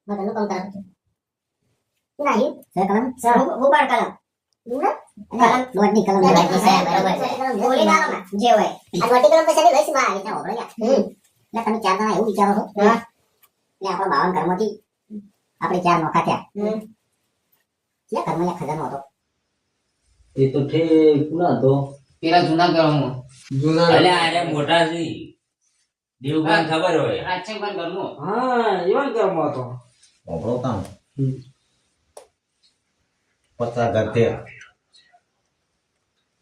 मैं कल कॉल करा नहीं सर कलम सर वो बार कलम दूना कलम वड्डी कलम बराबर છે બોલી ના ના જે હોય આ વड्डी કલમ પછી લઈશ માં આવી ના ઓબળ્યા એટલે તમે ચાર જણા એવું વિચારો છો હા એટલે આપણો 52 ઘરમાંથી આપણે ચાર નોખા થયા ક્યાં ઘરમાં ખજાનો હતો એ તો ઠેક ના તો પેલા જૂના ઘરમાં એટલે આરે મોટા છે દેવગાન ખબર હોય રાજચંગભાઈ ઘરનું હા એવા ઘરમાં હતો ઓબળો કામ 50 ઘર તે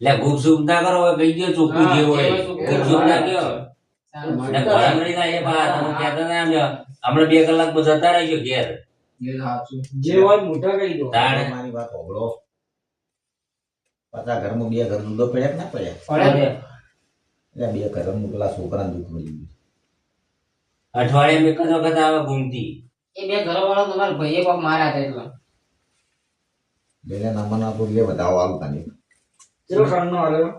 એટલે ગુપ સુપ ના કરો કઈ ગયો ચોખ્ખું જે હોય ગુપ સુપ ના ગયો એટલે ઘણા મળી જાય બા તમે કહેતા ના હમણાં 2 કલાક જતા રહેજો ઘેર જે હોય મોટા કહી દો મારી વાત ઓબળો 50 ઘરમાં 2 ઘર દૂધો પડ્યા કે ના પડ્યા પડે એટલે 2 ઘરમાં પેલા છોકરાને દુઃખ મળી અઠવાડિયે એક જ વખત આવે ઘૂમતી એ બે ઘરો વાળો તમારા ભાઈએ કોક માર્યા હતા એટલે બેને નામના તો લે બતાવો આલું તાની ચલો કાણનો આલ્યો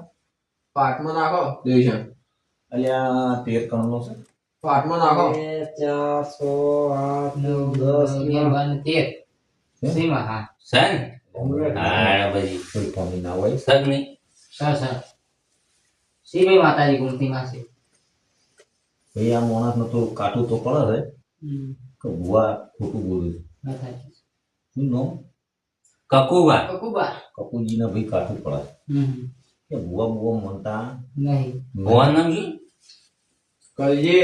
પાટમાં નાખો દેશન અલ્યા 13 કણનો છે પાટમાં નાખો 4 સીમા હા સન હા પછી કોઈ કોમી ના હોય સગ નહીં સર સીમે માતાજી ગુમતી માં છે ભાઈ આ મોણસ નો તો કાઠું તો પડે છે કે બુઆ ખોટું બોલે છે માતાજી શું નામ કકુબા કકુબા કપૂજી ના ભાઈ કાઠું પડે કે બુઆ બુઆ મનતા નહીં ભગવાન નામ શું કલજી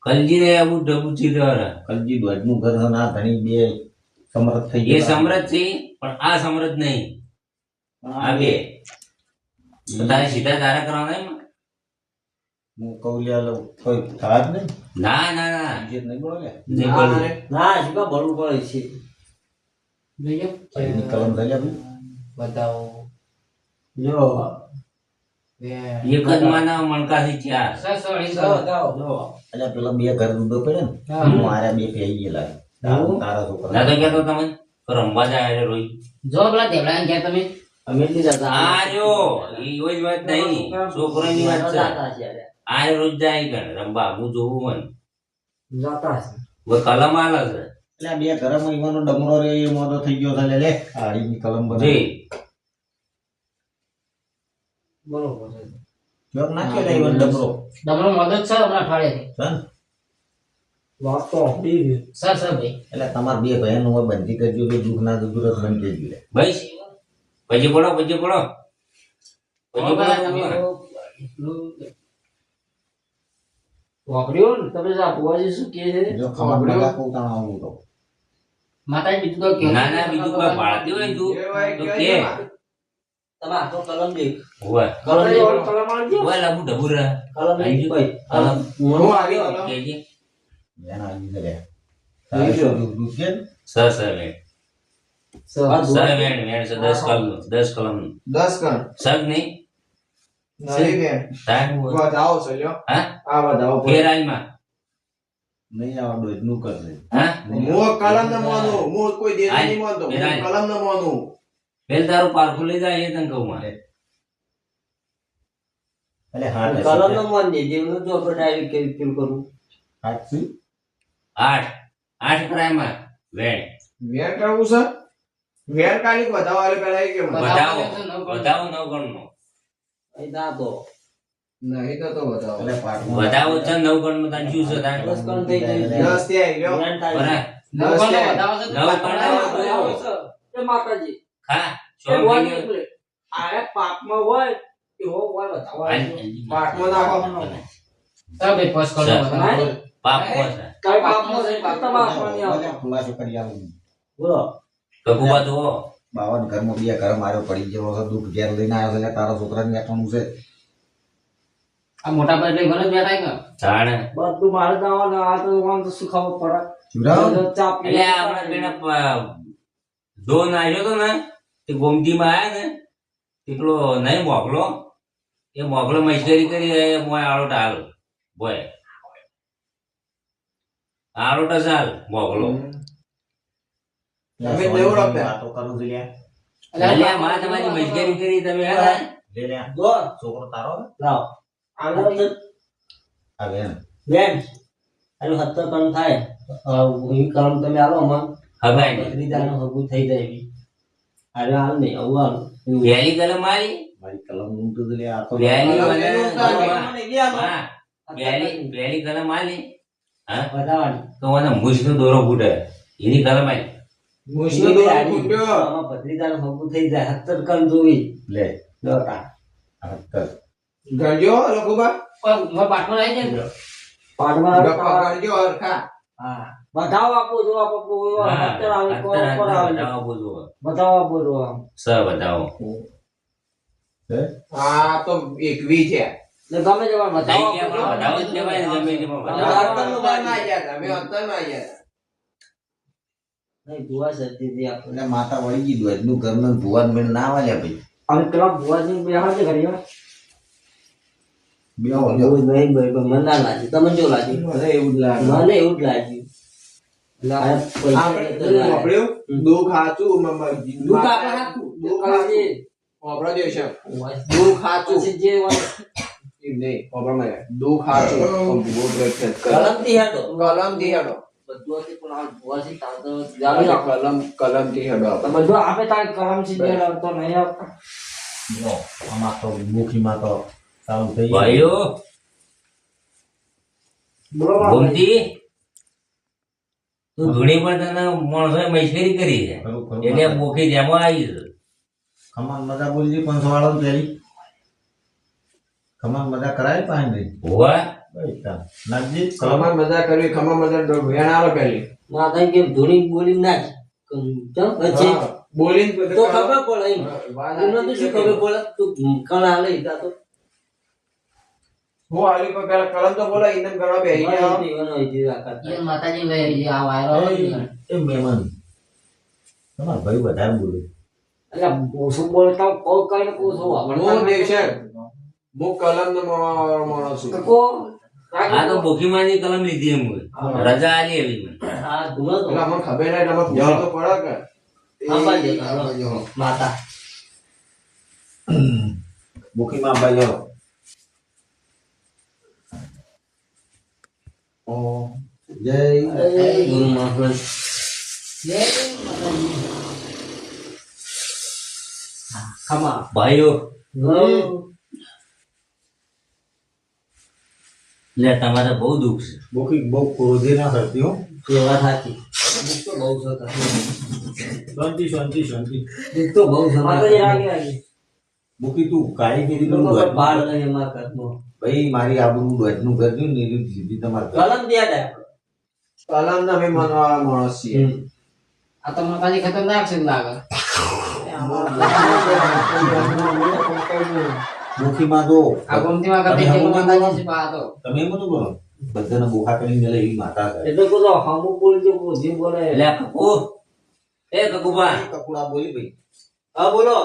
કલજી ને આવું ડબુચી દ્વારા કલજી દોડનું ઘર છે ના ધણી બે સમરથ થઈ એ સમરથ છે પણ આ સમરથ નહીં આ બે તો તારે સીધા તારા કરવાના એમ હું કૌલિયા લઉં થોઈ થાત ને ના ના ના જે નહીં બોલે નહીં બોલું. ના જીવા ભરવું પડે છે જોજો એની કલમ થઈ લે બતાવો જો એક જ માના મણકાથી ચાર એટલે પેલા 2 ઘર દૂધો પડે ને હા. હું આર્યા 2 પેઈ ગયેલા તારા છોકરા ના તો કહેતો તમે રમવા જાય રોઈ જો પેલા દેવડા ગયા તમે અમે લીધા આ રહ્યો એ જ વાત નહીં છોકરાની વાત છે આ રોજ જાય ગણ રમવા હું જોવું મન જાતા છે वो कलम आला છે એટલે આ 2 ઘરમાં ઈવાનો ડમરો રે એ મોદો થઈ ગયો છે લે આડીની કલમ બના જી બરોબર છે જોક નાખ્યો લે ઈવાનો ડમરો ડમરો મદદ છે હમણાં અઠવાડિયાથી સન વાત તો આપડી છે સર ભાઈ એટલે તમાર 2 બહેનો હોય બંધી કરજો કે દુઃખ ના દુરત બંધ થઈ ગયું ભાઈ પછી પડો પછી પડો પછી પડો વાપર્યો ને તમે આ બુઆજી શું કહે છે જો ખબર પડે પોતાનો આવું તો માતાજી બીજું તો કે ના ના બીજું કોઈ પાડતી હોય ને તું તો કે તમે આખો કલમ દે હોય કલમ દે કલમ આલજો હોય લાબુ ડબુરા કલમ દે ભાઈ કલમ હું આવી કેજી એના આવી લે થઈ ગયો. દૂધ કે સર સર લે સર સર વેણ વેણ છે 10 કલમ 10 કલમ 10 કણ સર નહીં નહીં કે ટાઈમ હોય બતાવો ચલ્યો હા આ બતાવો ફેરાઈમાં નહીં આવ દૂધનું કરશે હા હું કલમ ન માનું હું કોઈ દેવ નહીં માનતો હું કલમ ન માનું પેલ તારું પારખું લઈ જાય એ તને કહું માં એટલે હાથ કલમ નો મન દે જેવું જો આપણે ડાયરેક્ટ કેવી ફીલ કરું હાથ સી 8 ક્રાઈમાં વેણ વેર કરવું છે વેર કાલી બતાવો આલે પેલા કે બતાવો બતાવો 9 ગણનો એ દા તો નહીં તો બતાવો એટલે પાટમાં બતાવો છે 9 ગણનો તને શું છે તાણ 10 કણ થઈ જાય 10 થી આવી ગયો વેણ થાય બરાબર નવકોનો બતાવો છે નવ કણ એ માતાજી ખા એ હોય ને એટલે આ પાકમાં હોય એવો હોય બતાવો પાટમાં નાખો સર ભાઈ પોસ્ટ કરો બતાવો પાપ કોસા કઈ પાકમાં છે તમારા આપવાની આવે ખુલાસો કરી આવું બોલો કકુબા તો 52 ઘરમાં 2 ઘર માર્યો પડી ગયો છે દુઃખ ઘેર લઈને આવ્યો છે એટલે તારા છોકરાને બેઠવાનું છે આ મોટા ભાઈ એટલે ઘરે જ બેઠા કે જાણે બધું મારે દાવાનું આ તો આમ તો સુખાવો પડે ચુરાવ ચાપ એટલે આપણે પેલા દોન આવ્યો તો ને તે ગોમતીમાં આયા ને એટલો નહીં મોકલો એ મોકલો મસ્કરી કરી મોય આળો ટાલ બોય આળો ચાલ મોકલો તમે દેવડો આપે વાતો કરું છું લ્યા એટલે આ માં તમારી મસ્કરી કરી તમે હતા લે લ્યા દો છોકરો તારો લાવ આગળ આ બેન બેન આનું 70 કણ થાય એવી કલમ તમે આલો મને હગાઈ નહીં. ભત્રીજાનું હગું થઈ જાય એવી. અરે હાલ નહીં આવું હાલ વહેલી કલમ મારી મારી કલમ નું તો લે આ તો વહેલી કલમ મને એનું હા, વહેલી કલમ આલી હા બતાવવાની તો મને મૂછનો દોરો ફૂટે એની કલમ આલી મુશ્કેલ દોરો ફૂટ્યો. આમાં ભત્રીજાનું હગું થઈ જાય 70 કલમ જોવી લે લોટા હત્તર. ગણજો લખુબા. પાઠમાં ગપ્પા ગણજો હરખા. હા બતાવો આપો જો આપો હા, 70 આવે કોણ કોણ આવે બતાવો બોલો. બતાવો આપો જો આમ સર બતાવો આ તો 21 છે. એટલે ગમે તે પણ બતાવો નહીં કે આપો બતાવો જ કહેવાય ને, ગમે તે પણ બતાવો. અંતરમાં ગયા હતા. અમે અંતરમાં ગયા હતા. નહીં ભુવા સતી આપો એટલે માતા વળી ગઈ દોડનું ઘરનું ભુવાન મેળ ના વાલ્યા ભાઈ અમે પેલા ભુવાજી બેહાડ છે ઘરે બે એવું નહીં ભાઈ મને ના લાગ્યું તમને જો લાગ્યું અરે એવું જ લાગે મને એવું જ લાગ્યું એટલે આ પૈસા આપણે તો લાગે. વાપર્યું? દુઃખ હાચું દુઃખ આપણે હાચું. દુઃખ હાચું. વાપરો દેશે. દુઃખ હાચું. પછી જે હોય એમ નહીં, વાપરો મને. દુઃખ હાચું. ભૂવો પ્રખ્યાત કરે. કલમથી હેડો કલમથી હેડો. બધું હતી પણ આ ભુવાજી તાર તો જામી રાખો. કલમથી હેડો તો આપણે. બધું આપે તારે કલમથી જ હેડો તો નહીં આપતા. જો આમાં તો મુખીમાં તો ચાલુ થઈ ગયું. ભાઈઓ બોલો બાપા. ગોમતી તું ધૂણી પર તને માણસોએ મશ્કરી કરી છે ખરું ખરું એટલે બોખી જેમાં આવી છે ખમાન મજા બોલજી 500 વાળો પેલી ખમાન મજા કરાય પાણી નહીં હોવા ભાઈ તાર નાખજી ખમા મજા કરવી, ખમા મજા વેણ આવે પેલી. માતા કે ધૂણી બોલી નાખ ચમ પછી હા, બોલીને તો ખબર પડે એમ વાત એમને તો શું ખબર પડે તું કણા લઈ તા તો હું આલી પર પેલા કલમ તો બોલા ઇન્દમ કરવા બેહી ગયા. માતાજી લઈ આ વાયરો એ મહેમાન તમારા ભાઈ વધારે બોલે એટલે શું બોલતા કોઈ કઈ ને પૂછો હું દેશે હું કલમ નો માણસ છું. કો આ તો બોખીમાંની કલમ લીધી એમ હોય. રજા આલી એવી મને. આ ધૂળો તો એટલે અમને ખબર નહીં, તમે પૂછો તો પડે કે આંબા દેતા માતા મુખીમાં ભાઈ જો જય ગુરુ મહારાજ ખમા ભાઈઓ લે તમારે બહુ દુઃખ છે મુખી બહુ ક્રોધી ના કરતી હો સેવા થાકી દુઃખ તો બહુ છે શાંતિ શાંતિ શાંતિ દુઃખ તો બહુ છે માતાજી રાગી રાગી મુખી તું કારીગીરી નું લોકો દોડનું બાળ લઈને માં કરમો ભાઈ મારી આબરૂ દોડનું કરજો ને એવી લીધી તમારે કલમ દે દે કલમ ને અમે માનવાળા માણસ છીએ. આ તો માતાજી ખતરનાક છે લાગે મુખીમાં તો આ ગોમતીમાં કરતી કે માતાજી છે પા તો તમે એમ તો બોલો બધાને બોખા કરીને મેલે એવી માતા છે એટલે બોલો હમુ બોલજો જે બોલે લે કકુ એ કકુબા કકુડા બોલી ભાઈ હા બોલો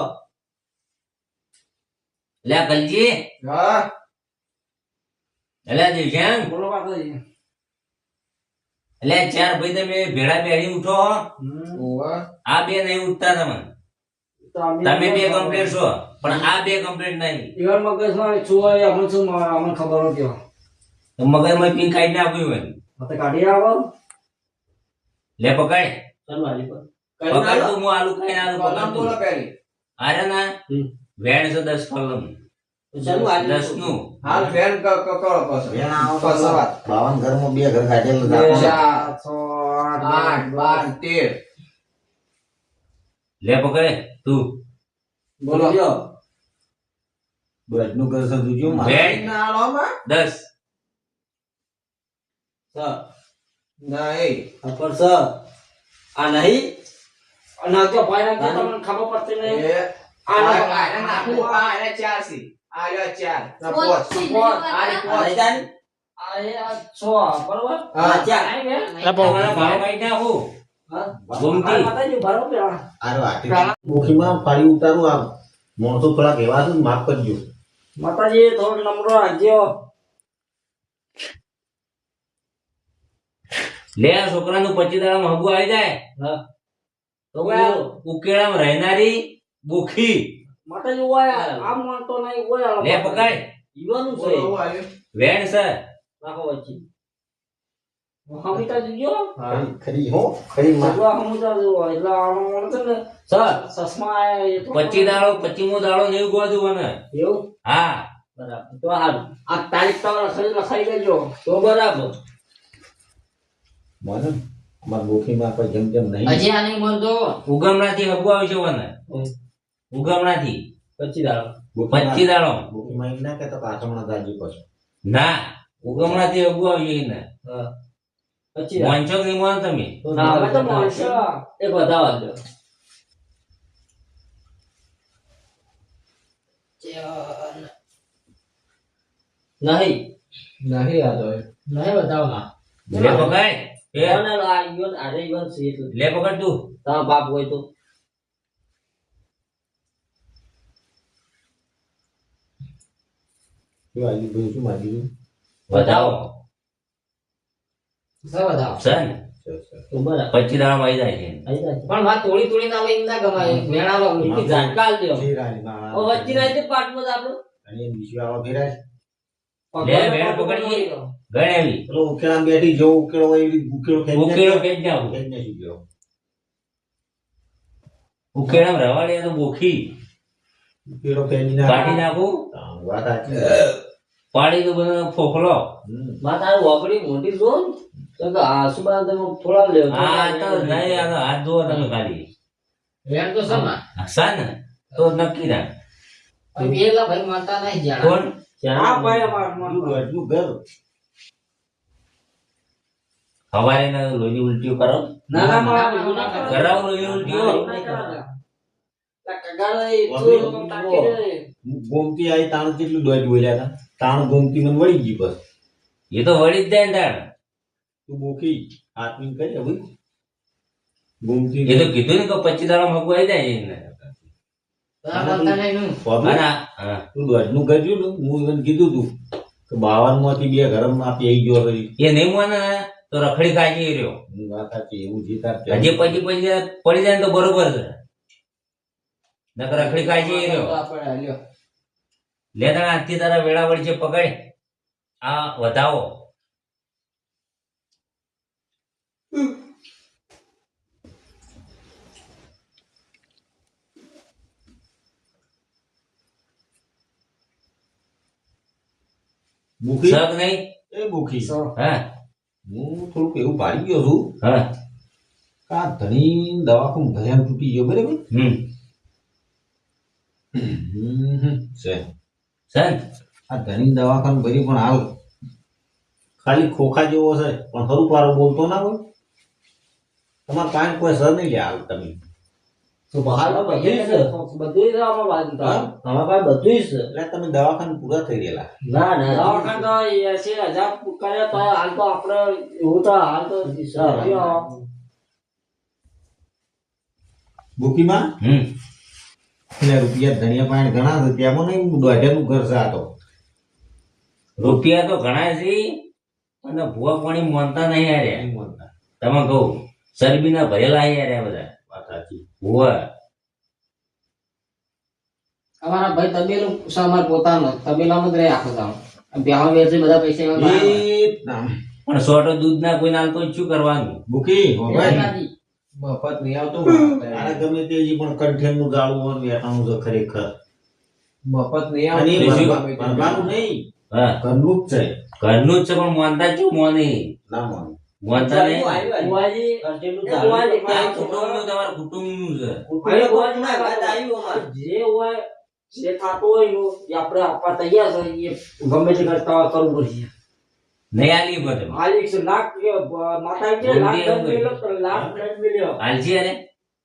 લે કલજી હા એટલે દિલશાન બોલો માતાજી એટલે ચાર ભાઈ તમે ભેળા બેહી ઉઠો ઓવા આ બે નહીં ઉઠતા તમે તમે બે કમ્પ્લીટ છો પણ આ બે કમ્પ્લીટ નહીં ઈવન મગજમાં છું હોય અમને શું અમને ખબર હોય કેવો તો મગજમાં પિંક કાઢી નાખ્યું હોય મતે કાઢી આવો લે પકડ ચાલો હાલી પર પકડ તું હું આલુ ખાઈને આલુ કલમ પકડ બોલો તું પેલી. અરે ના વેણ છે 10 કલમ ચાલો હાલી 10 નું હાલ ફેન કરો પછી. વેણ આવો તો પછી વાત. 52 ઘરમાં બે ઘર કાઢેલું બે, રાખો. ચાર, 8 8 12 13 લે પકડ તું બોલો. દોડનું ઘર છે જોજો મારે વેણ ના આલોમાં? 10 નહીં. અપર સ આ નહીં અને જો ભાઈ ના તમને ખબર પડતી નહીં એ આ ના આ નાખું. આ એને 4 સી. આ રહ્યો 4 ના 5. આ રે પોચ આ એ આ 6 બરોબર હા. આ ચાર આઈ ગે તમારા ભાવ કાઢી નાખું હા ગોમતી માતાજી બરોબર આરો આટી મુખીમાં પાડી ઉતારું આ મોણસો થોડાક એવા છે ને માફ કરજો માતાજી થોડો નમરો રાખજો લે આ છોકરાનું 25 દાડામાં હગું આવી જાય હા તો ઉકેળામાં રહેનારી બોખી માતાજી ઓય આમ માનતો નહીં ઓય લે પકડ ઈવાનું છે બોલો, હું આવ્યો. વેણ છે રાખો વચ્ચે હમીતા જોજો ખરી ખરી હો ખરી માં સગવા હમીતા જોવો એટલે આનો છે ને સર ચશ્મા આયા એ તો 25 દાડો 25મો દાડો નહીં ગોધું મને એવું હા બરાબર તો આ તારીખ તમારા શરીર લખાઈ દેજો તો બરાબર મને અમાર બોખીમાં કોઈ જેમ જેમ નહીં હજી આ નહીં બોલતો ઉગમણાથી હગુ આવશે મને ઉગમણાથી 25 દાડો 25 દાડો બોખીમાં એમ ના કહેતો કે આચમણા દાજી પછી ના ઉગમણાથી હગુ આવશે ને હા 25 દાડો મોનસો નહીં મોન તમે ના હવે તો માણસો એક વધાવા દો નહીં નહીં આ તો નહીં બતાવના લે પકડ એ કોને આ યુન આરે યુન સીટ લે પકડ તું તા બાપ હોય તો જો આવી બધું શું માગી બતાવો સા બતાવ સન તો બરાબર 25 દાડો આવી જાય છે પણ વાત થોડી થોડી ના લઈને ના ગમાય મેળાનો નીતિ જાણકાર દો ફેરાલી માં ઓ વચ્ચે ના તે પાટમાં આપણો અને વિશ્વ આવા ફેરાય લે મેળ પકડીએ ગણેવી પેલો ઉકેલા બેઠી જો ઉકેલો હોય એવી ઉકેલો ખેંચી ઉકેલો કેજ જાવ ખેંચી નાખી ગયો ઉકેડમ રવાડે તો બોખી ઉકેલો ખેંચી કાઢી નાખું વાત સાચી પાડી તો બધો ફોફલો વાત આ વાપડી મોટી જો તો કે આસુબા તમે થોડા લેવ આ તો નહીં આ તો હાથ ધોવા તમે ખાલી વેણ તો સમા સન તો નક્કી ના પેલા ભાઈ માનતા નહીં જાણ કોણ આ ભાઈ અમાર નું ઘર હવારે ના લોહી ઉલટીઓ કરો ના ના માં કરાવો લોહી ઉલટીઓ ગોમતી આવી તાણ કેટલું દોજ બોલ્યા હતા તાણ ગોમતી મને વળી ગઈ બસ એ તો વળી જ જાય ને તાણ તું બોકી આત્મી કરી હવે ગોમતી એ તો કીધું ને કે 25 દાડો મગું આવી જાય એને હા તું દોજ નું કરજો ને હું એને કીધું તું કે 52 માંથી 2 ગરમ માં પી ગયો કરી એ નહીં મોને તો રખડી કાઢી રહ્યો વાત સાચી એવું જીતાર હજી પછી પડી જાય ને તો બરોબર છે નકર રખડી કાઢી રહ્યો લે તારા હાથથી તારા વેળા વળી છે પકડ આ વધાવો મુખી શક નહીં એ મુખી હા હું થોડુંક એવું પાડી ગયો છું હા કા ધણી દવાખાનું ભયાન તૂટી ગયો બરાબર છે સન આ ધણી દવાખાનું ભરી પણ હાલ ખાલી ખોખા જેવો છે પણ ખરું પારો બોલતો ના હોય તમારે કાંઈ કોઈ સર નહીં લે હાલ તમે તો બહાર બધું છે બધું છે આમાં વાત આમાં પાસે બધું છે એટલે તમે દવાખાનું પૂરા થઈ ગયેલા ના ના દવાખાન તો 80,000 કરે તો હાલ તો આપણે એવું તો હાલ તો બુકીમાં એટલે રૂપિયા ધનિયા પાણી ઘણા છે ત્યાંમાં નહીં દોઢિયાનું ઘર છે આ તો રૂપિયા તો ઘણા છે અને ભૂવા પાણી માનતા નહીં યાર નહીં બોલતા તમે કહું ચરબીના ભરેલા યાર આ બધા વાત સાચી ભૂવા અમારા ભાઈ તબેલું છે અમાર પોતાનો તબેલામાં જ રહે આખો દામ બ્યાહ વેચે બધા પૈસા એમાં એ નામ પણ સોટો દૂધ ના કોઈ નાલ તો શું કરવાનું બુકી હવે મફત નહીં આવતું આને ગમે તે ઈ પણ કંઠેનું ગાળું હોય વેટાણું છે ખરેખર મફત નહીં અને એ આવતું ભરવાનું નહીં હા ઘરનું જ છે ઘરનું જ છે પણ માનતા શું મોની ના માનું માનતા નહીં બુવાજી આ કુટુંબનું તમારું કુટુંબનું છે જે હોય જે થતું હોય એનું એ આપણે આપવા તૈયાર છે એ ગમે તે કરતા કરવું પડશે નહીં આલી બધે હાલી છે લાખ માતા કે લાખ મિલ્યો તો લાખ મિલ્યો હાલજી અરે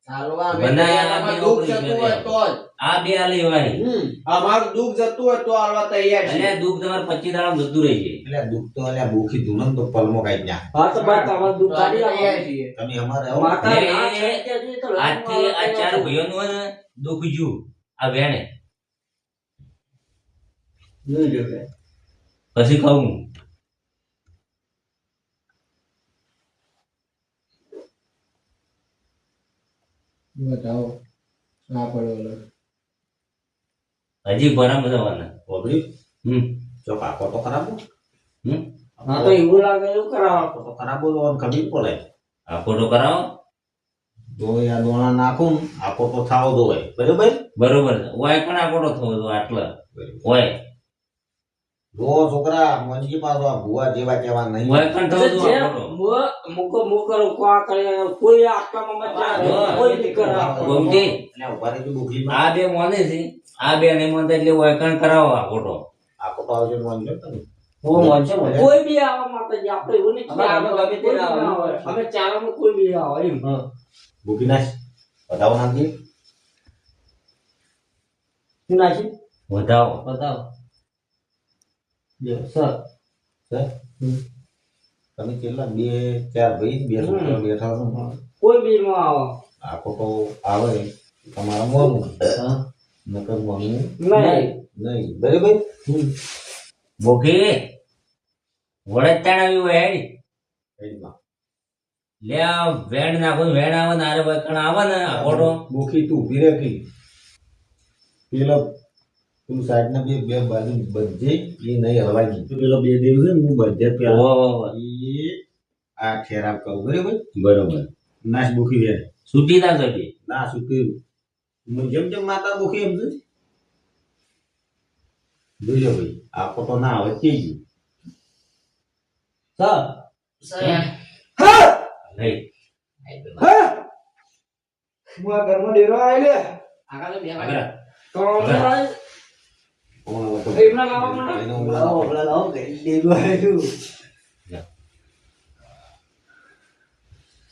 ચાલવા બનાયા દુઃખ જતું હોય તો જ. આ બે આલી વાળી અમારું દુઃખ જતું હોય તો હાલવા તૈયાર છે એટલે દુઃખ તમારે 25 દાડા જતું રહી છે એટલે દુઃખ તો એટલે ભૂખી ધૂણન તો પલમો કાઢી નાખ હા તો બાત તમારું દુઃખ કાઢી તૈયાર નાખો છીએ તમે અમારે આવો. માતા એટલે લાખ છે તે તો લાખ આજથી આ ચાર ભાઈઓનું હોય ને દુઃખ જુ આ વેણે પછી કહું બતાવો આ પડ્યો હજી ભરા જવાના વગડી હમ જો કાકો તો ખરાબ હો. હમ હા તો એવું લાગે એવું કરાવો તો ખરાબ બોલવાનું ખબર પડે આ ફોટો કરાવો તો આ દોણા નાખું આખો તો થાવ દોય બરોબર બરોબર છે ઓય પણ આ ફોટો થવો તો આટલા ઓય જો છોકરા મંજી પાછો આ ભુવા જેવા કેવા નહીં ઓય પણ થવો તો આ ફોટો મુકો કો કરે કોઈ આટલામાં મત કોઈ નહીં કરાવો ગોમતી અને ઉભા રહેજો ડુખી આ બે મોને છે આ બે નહીં મોનતા એટલે ઓય કણ કરાવો આ ફોટો આખો તો આવજો મંજી તમે કોઈ બી આવા માતાજી આપણે એવું નહીં કે આપણે ગમે તે આવે અમે ચાલામાં કોઈ બી આવે એમ ભૂકી નાખ બતાવો નાખી શું નાખી વધાવો બતાવો સર તમે કેટલા 2 4 ભાઈ 2 છોકરા બેઠા છો કોઈ બી નો આવે આખો તો આવે તમારા મોનું નકર મોનું નહીં નહીં બરાબર બોખી વડદ તાણાવી હોય એડીમાં લે આ વેણ નાખો વેણ આવે ને આરે વકણ આવે ને આ ફોટો બોખી તું ઊભી રાખી પેલો તું સાઈડ ના બે બાજુ બધે એ નહીં હલવાઈ ગઈ પેલો 2 દેવ છે ને હું બધે પેલા ઓહો એ આ ખેરાબ કરું બરાબર બરોબર નાશ બોખી વેર છૂટી ના જતી ના સુતી જેમ જેમ માતા બોખી એમ છે જોજો ભાઈ આ ફોટો ના આવે કે ગયું સર નહીં હું આ ઘરમાં ડેરો આવી લે આગળ બે આગળ તો હમણાં કોણ આવે તો એમના લાવો મને. એનો હમણાં ડેરો આવ્યું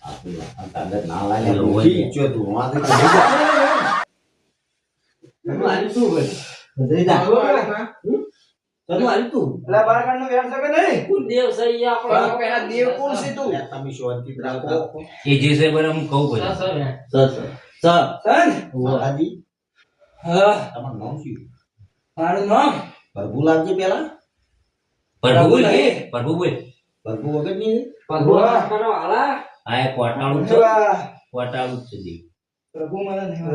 આ તાંડર ના લાગે બોખી જો તું વાતે કરી હું આલી શું બોલ દે તને આલી તું એટલે બારકાંડનું વેણ છે કે નહીં કોણ દેવ છે ઈ આપણો પેલા દેવ કોણ છે તું તમે શાંતિ રાખો એ જે છે બરાબર હું કહું પછી સર માતાજી હા તમારું નામ શું મારું નામ પ્રભુ લાગજે પેલા પ્રભુ બોલ નહીં. પ્રભુ બોલ પ્રભુ વગર ની ભગવાન કરો હાલા આ એક કોટાળું છે કોટાળું જ છે દેવ પ્રભુ મને નહીં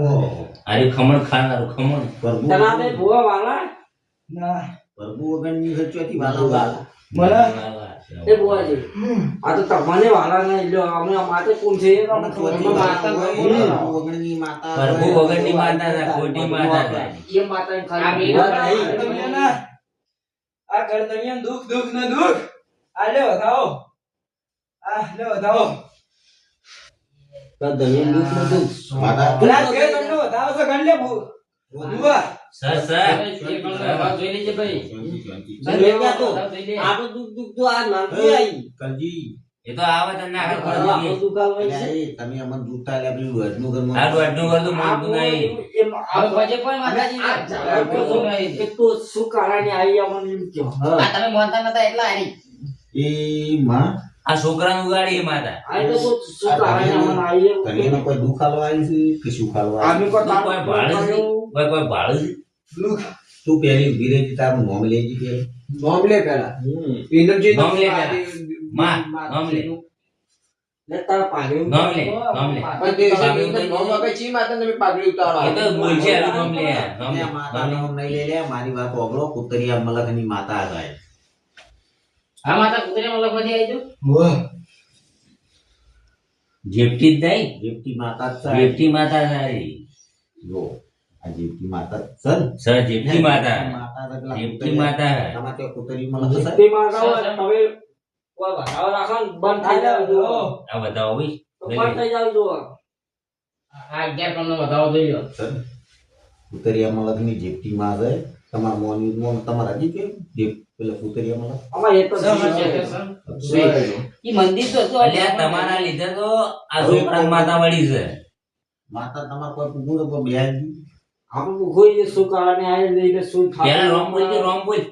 આરે ખમણ ખાનારું ખમણ પ્રભુ તનાને ભુવા વાલા ના પ્રભુ વગર ની સચ્ચોથી વાલા મને એ ભુવાજી આ તો તમને વાલા નહીં લ્યો અમે માતે કોણ છે અમે માતા પ્રભુ વગર ની માતા પ્રભુ વગરની માતા છે ખોટી માતા છે એ માતા ખાલી આ ઘર દરમિયાન દુઃખ ને દુઃખ આ લે વધાવો આ લે વધાવો માતા પેલા કે તમને વધાવો છે ગણ લે ભુવા સર સર જોઈ લેજે ભાઈ કરજી એ તો આવે તને આગળ કરી દઈએ તમે અમને દૂધ લે પેલું વજનું ઘરમાં આ દોડનું કરતું માનતું નહીં હવે પછી પણ માતાજી એ તો શું કારણે આવી અમને એમ કહો આ તમે મોનતા નતા એટલા હારી એ માં આ છોકરાનું ઉગાડી એ માતા આ તો શું કારણે અમને આવી તને એનો કોઈ દુઃખ હાલવા આવ્યું છે કે શું હાલવા આમે કો તું કોઈ ભાડે છે કોઈ ભાડે છે તું પહેલી ઉભી રહી તારું નામ લેજી પેલું નોમ લે પેલા એનર્જી નામ લે પેલા. માં નામ લે ને તાર પાણી નામ લે નામ લે પણ તે છે નોમ વગર ચી માતા તમે પાઘડી ઉતારો એ તો બોલશે આનું નામ લે નામ લે માતા નામ નહીં લે લે મારી વાત ઓગળો પુતરિયા મલકની માતા આગાય આ માતા કુતરે મતલબ બધી આવી જો જેપટી જ નહીં જેપટી માતા જ છે જેપટી માતા સારી જો આ જેપટી માતા સર સર જેપટી માતા માતા છે પેલા જેપટી માતા તમારે ત્યાં પુતરી મલક છે તે માં ગાવ તમે કોઈ વધાવો રાખો ને બંધ થઈ જાવ જો આ બતાવો ભાઈ તો બંધ થઈ જાવ જો આ 11 કમનો વધારો જોઈ લો સર પુતરિયા મલકની જેપટી માં છે તમારા મોની મોન તમારા જી કે જે પેલા પુતરિયા મલક અમાર એ તો ઈ મંદિર તો હતું એટલે આ તમારા લીધે તો આ છોકરા માતા વળી છે માતા તમાર કોઈ પૂગું તો બેહાઈ ગયું આપણે કોઈ શું કારણે આવી લઈને શું પેલા રોમ બોલ કે રોમ બોલ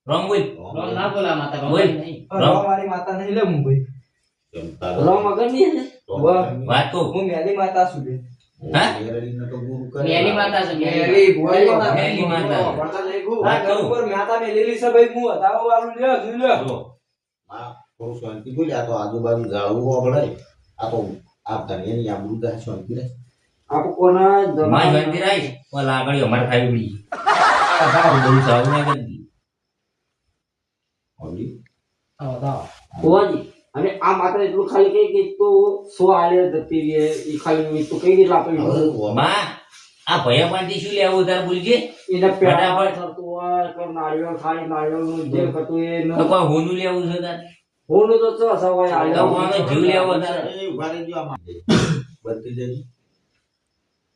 રોમ બોલ રોમ ના બોલા માતા રોમ બોલ. નહીં રોમ મારી માતા નહીં લે હું ભાઈ કેમ તારો રોમ અગર નહીં હે વાત તો હું મેલી માતા છું બે હા? મેરડીને તો ગુરુ કરે મેલી માતા છે મેલી મેરી ભુવાઈ મેલી માતા. પડતા લઈ ગયું આ ઘર ઉપર માતા મેલેલી છે ભાઈ હું વધાવો વાળું લ્યો જોઈ લ્યો જો હા થોડું શાંતિ બોલ્યા તો આજુબાજુ જાળવું પડે આ તો આપ ધનિયાની આમરૂદ આ શાંતિ રહે આપ કોના માં શાંતિ રાખ ઓ લાગણી અમાર ખાઈ પડી આ બધું સારું ના કરી દી ઓલી ભુવાજી અને આ માત્ર એટલું ખાલી કહી કે તો 100 આલે જતી રહે એ ખાલી તો કઈ રીતે આપણે માં આ ભયા પાટી શું લેવું તાર બોલજે એને પેડા ફટાફટ. થતું હોય તો નાળિયેર ખાલી નાળિયેરનું જે કતું એ તો કોઈ હોનું લેવું છે તાર હોનું તો ચો સવાય આલે તો કોનો જીવ લેવો તાર એ ઉભા રહેજો આમાં. બનતી જઈ.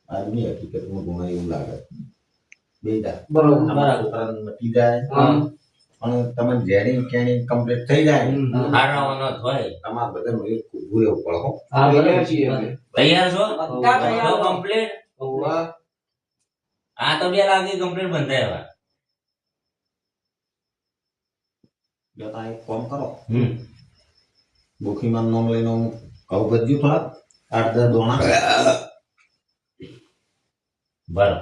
આજની હકીકતમાં ગુના એવું લાગે. બેટા. બરોબર. તમારા છોકરાને મટી જાય. હા. પણ તમે જેની કેની કમ્પ્લીટ થઈ જાય હારવાનો હોય તમારે બધાનું એક ઊભું રહેવું પડે હો. હા બરાબર છીએ તૈયાર છો બધા તૈયાર. કમ્પ્લીટ આ તો 2 લાખ કમ્પ્લીટ બંધાય બેટા એક કામ કરો હમ બોખીમાં નામ લઈને હું ઘઉં ભજ્યું થોડા 8-10 દોણા બરાબર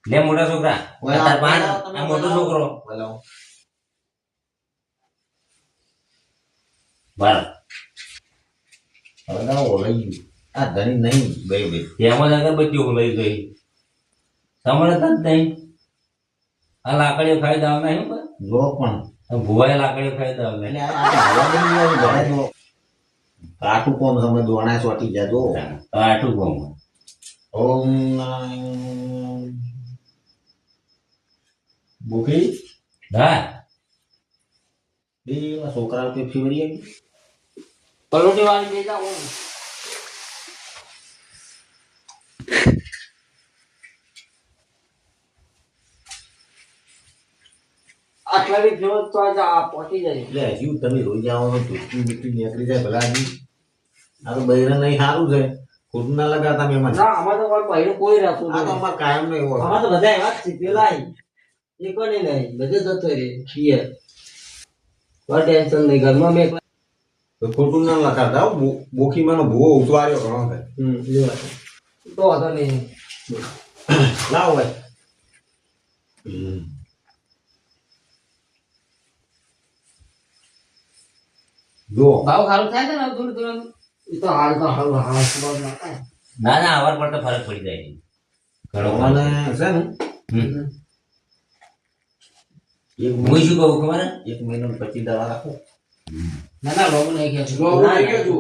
લે મોટા છોકરા તાર પાન આ મોટો છોકરો બોલો બરાબર હળગાવો લઈ ગયું આ ધણી નહીં બે બે તેમાં અગરબત્તીઓ લઈ ગઈ સમજતા જ નહીં આ લાકડીઓ ખાઈ દાવ નહીં જો પણ ભુવાએ લાકડીઓ ખાઈ દાવ નહીં એટલે આ હવા નહીં આવી ઘરે જો કાઠું કોમ સમય દોણા ચોટી જાય જો આઠું કોમ ઓમ બોખી હા બે છોકરા રૂપિયા ફીવરી આવી પલોટી વાળી બેજા હું આટલા બી ફેવર તો આજે આ પહોંચી જાય એટલે હજુ તમે રોઈ જાઓ ધૂપી મીઠી નીકળી જાય ભલા હજી આ તો બૈરા નહીં સારું છે ખોટું ના લગાતા મેં મને ના આમાં તો કોઈ પહેલું કોઈ રહેતું આ તો નહીં અમારે કાયમ નહીં હોય આમાં તો બધા એવા જ છે પેલા એ કોને નહીં બધે જતો રે ક્લિયર કોઈ ટેન્શન નહીં ઘરમાં મેં તો ખોટું ના લગાતા હો. બોખીમાંનો ભૂવો ઉતવાર્યો ઘણો થાય તો વાંધો નહીં લાવો ભાઈ જો ભાવ સારું થાય છે ને થોડું થોડું એ તો હાલ તો હાલ હાલ સુબહ ના થાય ના ના અવાર પર તો ફરક પડી જાય ઘણો મને છે ને હમ. એક હું શું કહું ખબર હે? 1 મહિનો ને 25 દવા રાખો ના ના લોબુ નહીં ખેંચું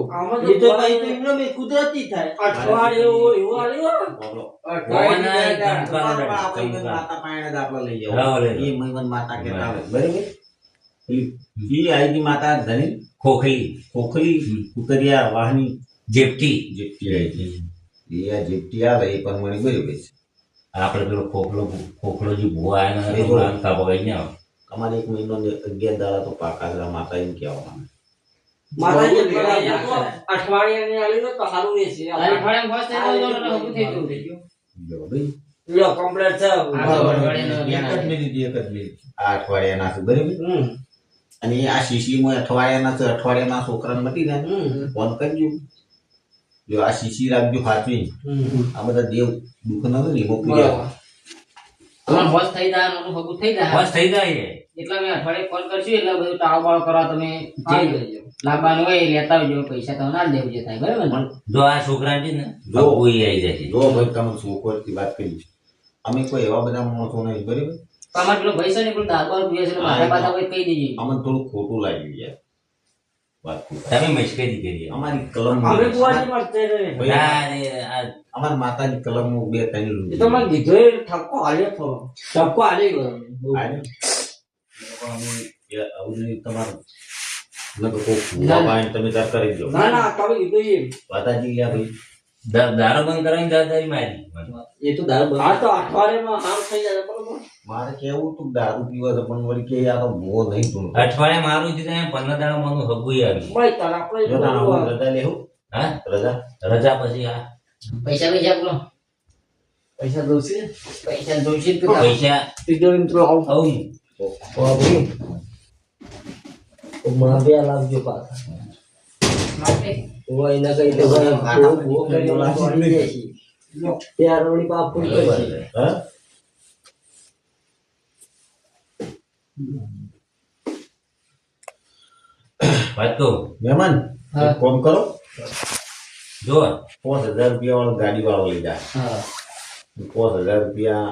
આમાં તો ભાઈ તો એમનો મેં કુદરતી થાય અઠવાડિયું એવું આવ્યું બોલો ભગવાનના એક હા, ગણકારો આપણે રહે. માતા પાયણે જ આપણે લઈ હા, જાવ લઈ એ મહિમન માતા કહેતા આવે બરાબર ઈ આઈની માતા ધણી ખોખલી ખોખલી કુતરિયા વાહની જેપટી જેપટી આવી એ આ જેપટી આવે એ પણ મને બરાબર છે આપણે પેલો ખોખલો જે ભૂવા આવ્યો એ જો. બગાઈ ને આવે. અમારે 1 મહિનો ને 11 દાડા તો પાકા માતા એમ કહેવામાં માતાજી અઠવાડિયાની આલી તો સારું રહેશે તારી ફળે બસ થઈ ગયો એટલે હગું થઈ ગયું થઈ ગયું જો ભાઈ લ્યો કમ્પ્લીટ છે એક જ મિનિટ આ અઠવાડિયાના છે બરાબર અને આ શીશીમાં અઠવાડિયાના છે અઠવાડિયાના છોકરાને મટી જાય ફોન કરજો જો આ શીશી રાખજો સાચવી આ બધા દેવ દુઃખ ન હોય ને એમાં પૂજા તમારે બસ થઈ જાય નોનું હગું થઈ જાય બસ થઈ જાય એટલે મેં અઠવાડિયે ફોન કરશું એટલે બધું ટાળ બાળ કરવા તમે આવી જજો લાંબાનું હોય એ લેતા આવજો પૈસા તો ના જ દેવું જે થાય બરાબર ને જો આ છોકરા છે ને જો. કોઈ આવી જાય જો ભાઈ તમે છોકરથી વાત કરી છે અમે કોઈ એવા બધા માણસો નહીં બરાબર તમારે પેલો ભાઈ છે ને પેલું દાદા પીએ છે એટલે માથા પાછા કોઈ કહી દેજે અમને થોડું ખોટું લાગ્યું યાર વાત ખોટી. તમે મશ્કરી કરી અમારી કલમ અમે કુવાજી મળતે રે ના રે આ અમારી માતાની કલમ 2-3 એ તો મને કીધું એ ઠપકો હાલ્યો થોડો ઠપકો હાલી ગયો તમારું તમે તાર કરી દો ના ના તમે કીધું એ માતાજી લ્યા ભાઈ દારો બંધ કરવાની જવાબદારી મારી એ તો દારૂ હા તો અઠવાડિયામાં હાલ થઈ જાય બરોબર મારે કેવું તું દારૂ પીવા છે પણ વળી કે આ તો ભૂવો નહીં તું અઠવાડિયા મારું છે ત્યાં 15 દાડા માનું હગુઈ આવી ભાઈ તાર આપણે જો ના હું રજા લેવું હા રજા રજા પછી આ પૈસા બોલો પૈસા દોશે પૈસા જોઈશે જ તો પૈસા તિજોરી મિત્રો આવું આવું માં બે લાવજો પાછા માટે ઓય ના કઈ તો ભૂવો કરી વાળી જાય છે ત્યાં રોડી પાપ પૂરી કરી હા વાત કહું મહેમાન હા. એક કામ કરો જો 5,000 રૂપિયા વાળો ગાડી વાળો લઈ જાય હા 5,000 રૂપિયા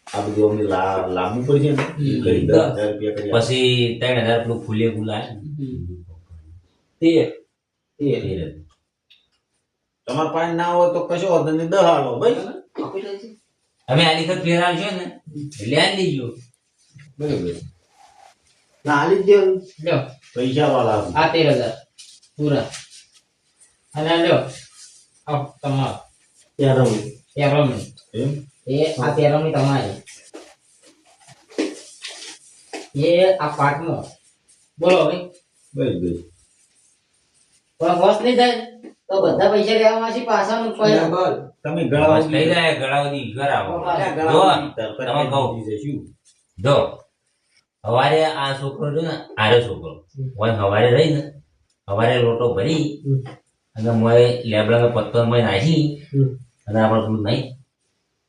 આ બધું અમને લાવવું પડશે ને કરી 10,000 રૂપિયા કરી આપો. પછી 3,000 પેલું ફૂલે ગુલાય તેર તમારા પાસે ના હોય તો કશો વાંધો નહીં 10 હાલો ભાઈ અમે આ લીધે ફેર આવશો ને એટલે આ લીજો બરાબર ના હાલી જ દેવાનું. લ્યો પૈસા વાળા આ 13,000 પૂરા અને આ લ્યો આ તમારો તેરમની એમ એ આ તેરમની તમારી એ આ પાટનો બોલો ભાઈ બસ બસ પણ હોશ નહીં થાય તો બધા પૈસા લેવામાં છે પાછા નું તમે બસ ગળા થઈ જાય ગળાવદી કરાવો જો તમે કહું શું જો હવારે આ છોકરો જો ને આરે છોકરો હોય હવારે રહી ને હવારે લોટો ભરી અને મોય લેબડા પત્તો મોય નાખી અને આપણે પેલું નહીં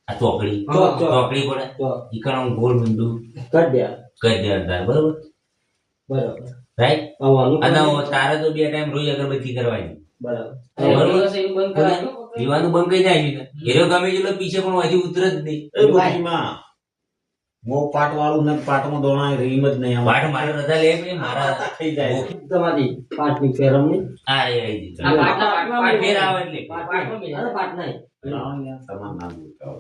આ ચોકડી ચોકડી પડે ઈકણ ગોળ બિંદુ કરી દે અંધાર બરોબર રાઈટ અને તારે તો 2 ટાઈમ રોજ અગરબત્તી કરવાની પીવાનું બંધ કરી નાખ્યું ને હીરો ગમે જેટલો પીછે પણ વાંચી ઉતરે જ નહીં એ બુદ્ધિમાં મો પાટ વાળું ને પાટમાં દોણા રીમ જ નહીં વાટ મારે રજા લે પણ મારા થઈ જાય તમારી પાટની ફેરમની આ એ આવી જશે. આ પાટના પાટ ફેર આવે એટલે પાટ નહીં તમાર નામ બોલતા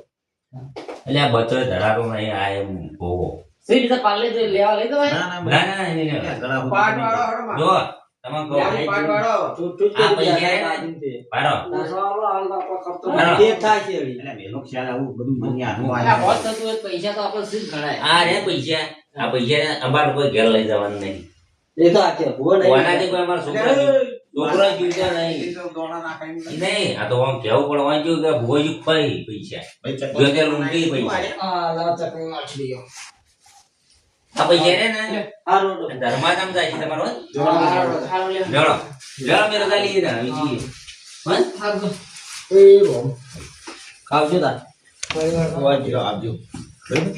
એટલે આ બચો ધડાકો નહીં આ એમ ભોગો સી રીતે પાલે જે લેવા લઈ દો ના ના ના ના નહીં લેવા. ગળા પાટ વાળો જો તમે કહો પાટ વાળો આ પૈસા પાડો એટલે મેલો ખ્યાલ આવું બધું મને આનું આ આયા. હોશ થતું હોય તો પૈસા તો આપણે સીધ ગણાય આ રે પૈસા આ પૈસા અંબાડ કોઈ ઘેર લઈ જવાનું નહીં એ તો આખે ભૂવો નહીં કોનાથી કોઈ અમારા છોકરા જીવતા નહીં દોણા નાખાઈને નહીં આ તો આમ કેવું પડે વાંચ્યું કે ભોજ પૈ પૈસા ભાઈ ચક્કર જો તે લૂંટી પૈસા આ લાવ ચકરી નાખી દો આ પૈસા રે ને હારું ધર્માધામ જાય છે તમારો હારું લે લેવડો લેવડો મેં રજા લીધી તા વીજી હારું આવજો તા આપજો આપજો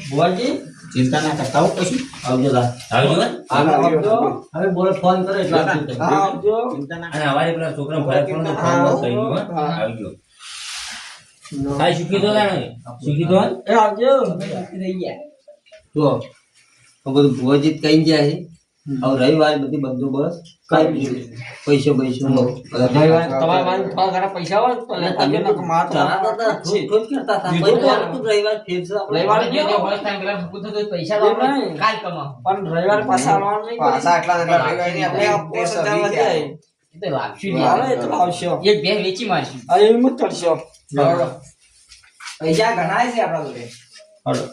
બુવાજી ચિંતા ના કરતા હો કશું આવજો તા આવજો હો. આવજો હવે બોલે ફોન કરે એટલે આવજો ચિંતા ના અને અમારે પેલા છોકરા ફરક પણ તો ફોન કરી દો આવજો હા શીખી દો ને શીખી દો એ આવજો રહી ગયા જો આ બધું ભુવાજી કઈ જાય છે હવે રવિવારે બધી બંદોબસ્ત કરી દીધું પૈસો તમારા પાસે થોડા ઘણા પૈસા હોય તો લેતા આવજો નકર માર તો રવિવારે જે જે હોશ થાય પેલા ભૂખું થતું હોય તો પૈસા તો આપણે કાલ કમાવો પણ રવિવારે પાછા આવવાનું નહીં પાછા આટલા આપણે આવે એ તો લાગશું નહીં તો આવશો એક બે વેચી મારશું આ એમ જ કરશો પૈસા ઘણા છે આપણા જોડે હળો